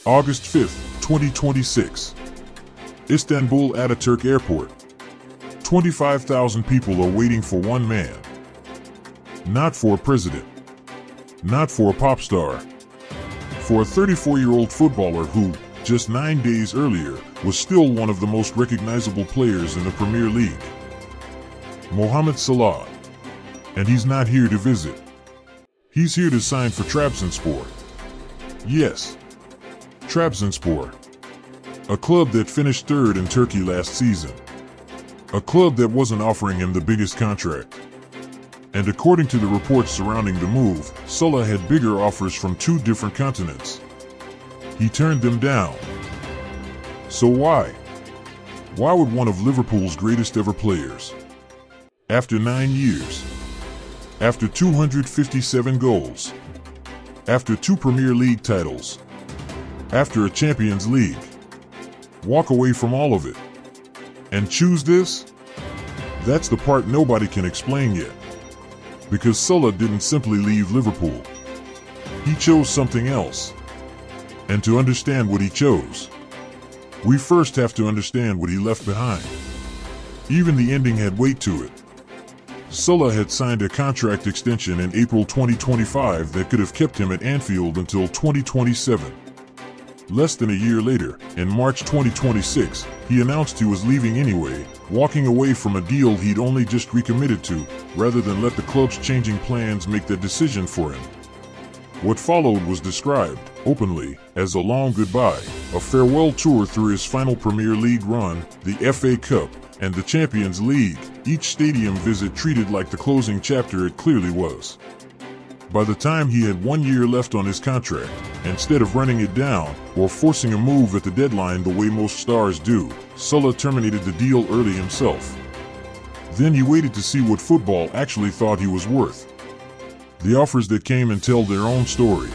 August 5th, 2026. Istanbul Ataturk Airport. 25,000 people are waiting for one man. Not for a president. Not for a pop star. For a 34-year-old footballer who, just 9 days earlier, was still one of the most recognizable players in the Premier League. Mohamed Salah. And he's not here to visit. He's here to sign for Trabzonspor. Yes, Trabzonspor. A club that finished third in Turkey last season. A club that wasn't offering him the biggest contract. And according to the reports surrounding the move, Salah had bigger offers from 2 different continents. He turned them down. So why? Why would one of Liverpool's greatest ever players, after 9 years, after 257 goals, after 2 Premier League titles, after a Champions League, walk away from all of it and choose this? That's the part nobody can explain yet. Because Salah didn't simply leave Liverpool. He chose something else. And to understand what he chose, we first have to understand what he left behind. Even the ending had weight to it. Salah had signed a contract extension in April 2025 that could have kept him at Anfield until 2027. Less than a year later, in March 2026, he announced he was leaving anyway, walking away from a deal he'd only just recommitted to, rather than let the club's changing plans make that decision for him. What followed was described, openly, as a long goodbye, a farewell tour through his final Premier League run, the FA Cup, and the Champions League, each stadium visit treated like the closing chapter it clearly was. By the time he had 1 year left on his contract, instead of running it down or forcing a move at the deadline the way most stars do, Salah terminated the deal early himself. Then he waited to see what football actually thought he was worth. The offers that came and tell their own story.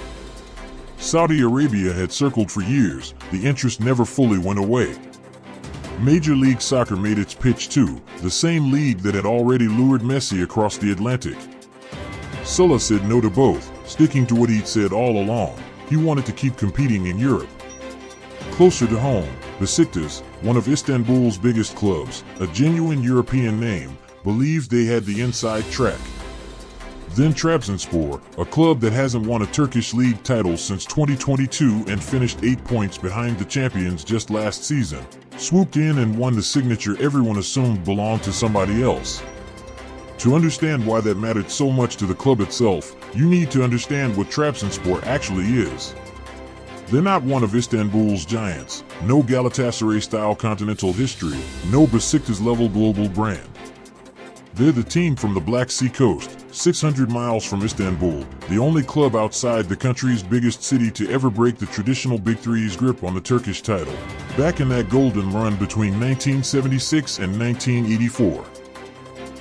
Saudi Arabia had circled for years, the interest never fully went away. Major League Soccer made its pitch too, the same league that had already lured Messi across the Atlantic. Salah said no to both, sticking to what he'd said all along. He wanted to keep competing in Europe. Closer to home, Besiktas, one of Istanbul's biggest clubs, a genuine European name, believed they had the inside track. Then Trabzonspor, a club that hasn't won a Turkish league title since 2022 and finished 8 points behind the champions just last season, swooped in and won the signature everyone assumed belonged to somebody else. To understand why that mattered so much to the club itself, you need to understand what Trabzonspor actually is. They're not one of Istanbul's giants, no Galatasaray-style continental history, no Besiktas-level global brand. They're the team from the Black Sea coast, 600 miles from Istanbul, the only club outside the country's biggest city to ever break the traditional Big Three's grip on the Turkish title, back in that golden run between 1976 and 1984.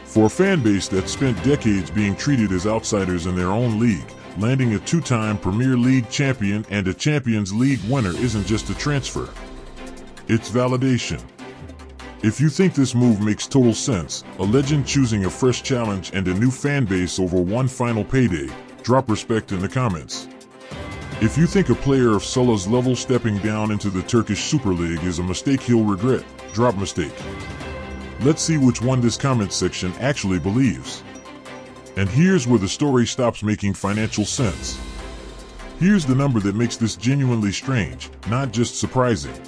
For a fan base that spent decades being treated as outsiders in their own league, landing a 2-time Premier League champion and a Champions League winner isn't just a transfer. It's validation. If you think this move makes total sense, a legend choosing a fresh challenge and a new fan base over one final payday, drop respect in the comments. If you think a player of Salah's level stepping down into the Turkish Super League is a mistake he'll regret, drop mistake. Let's see which one this comment section actually believes. And here's where the story stops making financial sense. Here's the number that makes this genuinely strange, not just surprising.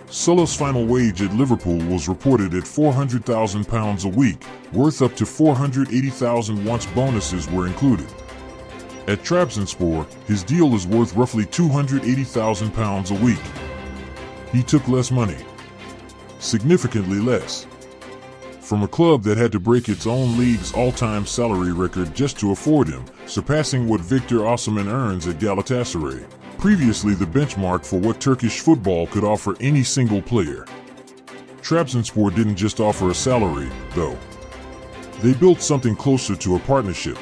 Salah's final wage at Liverpool was reported at £400,000 a week, worth up to £480,000 once bonuses were included. At Trabzonspor, his deal is worth roughly £280,000 a week. He took less money. Significantly less. From a club that had to break its own league's all-time salary record just to afford him, surpassing what Victor Osimhen earns at Galatasaray, previously the benchmark for what Turkish football could offer any single player. Trabzonspor didn't just offer a salary, though. They built something closer to a partnership.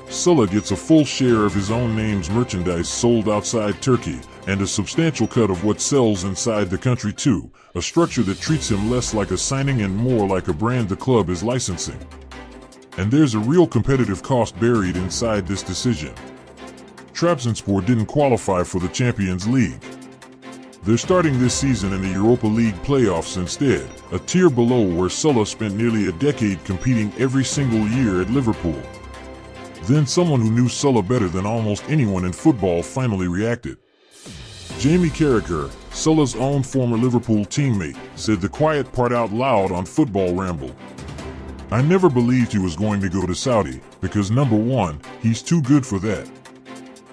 Salah gets a full share of his own name's merchandise sold outside Turkey, and a substantial cut of what sells inside the country too, a structure that treats him less like a signing and more like a brand the club is licensing. And there's a real competitive cost buried inside this decision. Trabzonspor didn't qualify for the Champions League. They're starting this season in the Europa League playoffs instead, a tier below where Salah spent nearly a decade competing every single year at Liverpool. Then someone who knew Salah better than almost anyone in football finally reacted. Jamie Carragher, Salah's own former Liverpool teammate, said the quiet part out loud on Football Ramble. "I never believed he was going to go to Saudi, because number one, he's too good for that.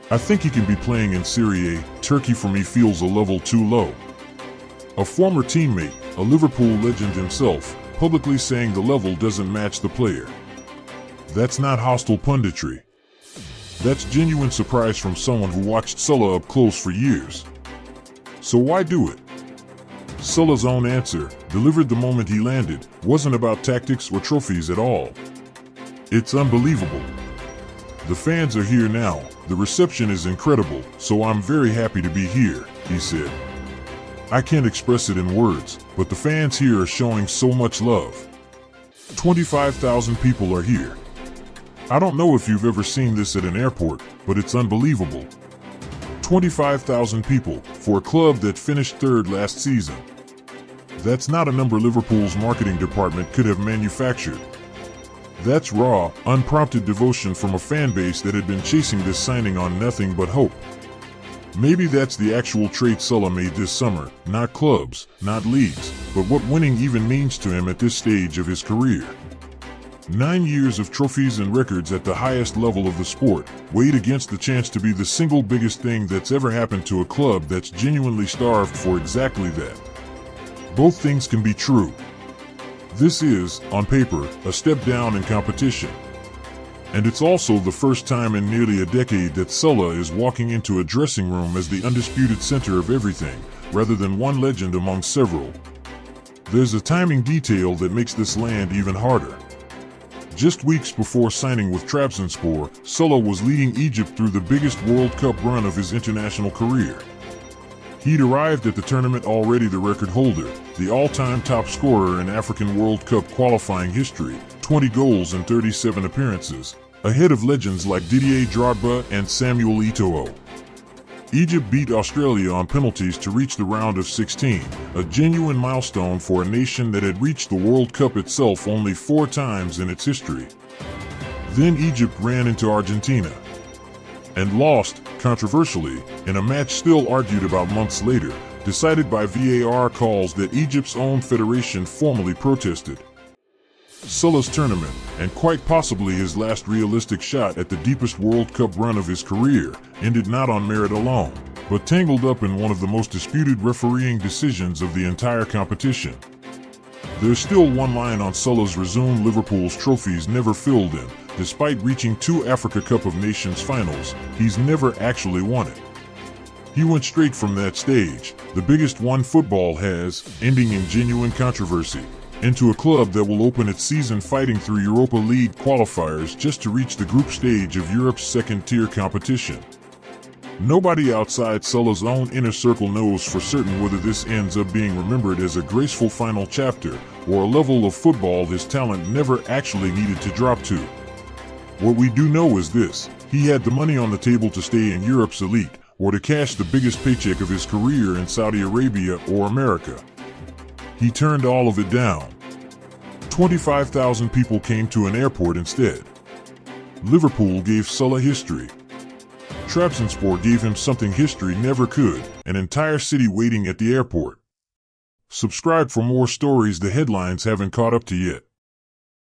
I think he can be playing in Serie A. Turkey for me feels a level too low." A former teammate, a Liverpool legend himself, publicly saying the level doesn't match the player. That's not hostile punditry. That's genuine surprise from someone who watched Salah up close for years. So why do it? Salah's own answer, delivered the moment he landed, wasn't about tactics or trophies at all. "It's unbelievable. The fans are here now, the reception is incredible, so I'm very happy to be here," he said. "I can't express it in words, but the fans here are showing so much love. 25,000 people are here. I don't know if you've ever seen this at an airport, but it's unbelievable. 25,000 people, for a club that finished third last season. That's not a number Liverpool's marketing department could have manufactured. That's raw, unprompted devotion from a fan base that had been chasing this signing on nothing but hope. Maybe that's the actual trade Salah made this summer, not clubs, not leagues, but what winning even means to him at this stage of his career. 9 years of trophies and records at the highest level of the sport, weighed against the chance to be the single biggest thing that's ever happened to a club that's genuinely starved for exactly that. Both things can be true. This is, on paper, a step down in competition. And it's also the first time in nearly a decade that Salah is walking into a dressing room as the undisputed center of everything, rather than one legend among several. There's a timing detail that makes this land even harder. Just weeks before signing with Trabzonspor, Salah was leading Egypt through the biggest World Cup run of his international career. He'd arrived at the tournament already the record holder, the all-time top scorer in African World Cup qualifying history, 20 goals in 37 appearances, ahead of legends like Didier Drogba and Samuel Eto'o. Egypt beat Australia on penalties to reach the round of 16, a genuine milestone for a nation that had reached the World Cup itself only 4 times in its history. Then Egypt ran into Argentina and lost, controversially, in a match still argued about months later, decided by VAR calls that Egypt's own federation formally protested. Salah's tournament, and quite possibly his last realistic shot at the deepest World Cup run of his career, ended not on merit alone, but tangled up in one of the most disputed refereeing decisions of the entire competition. There's still one line on Salah's resume: Liverpool's trophies never filled in. Despite reaching 2 Africa Cup of Nations finals, he's never actually won it. He went straight from that stage, the biggest one football has, ending in genuine controversy, into a club that will open its season fighting through Europa League qualifiers just to reach the group stage of Europe's second-tier competition. Nobody outside Salah's own inner circle knows for certain whether this ends up being remembered as a graceful final chapter, or a level of football his talent never actually needed to drop to. What we do know is this: he had the money on the table to stay in Europe's elite, or to cash the biggest paycheck of his career in Saudi Arabia or America. He turned all of it down. 25,000 people came to an airport instead. Liverpool gave Salah history. Trabzonspor gave him something history never could: an entire city waiting at the airport. Subscribe for more stories the headlines haven't caught up to yet.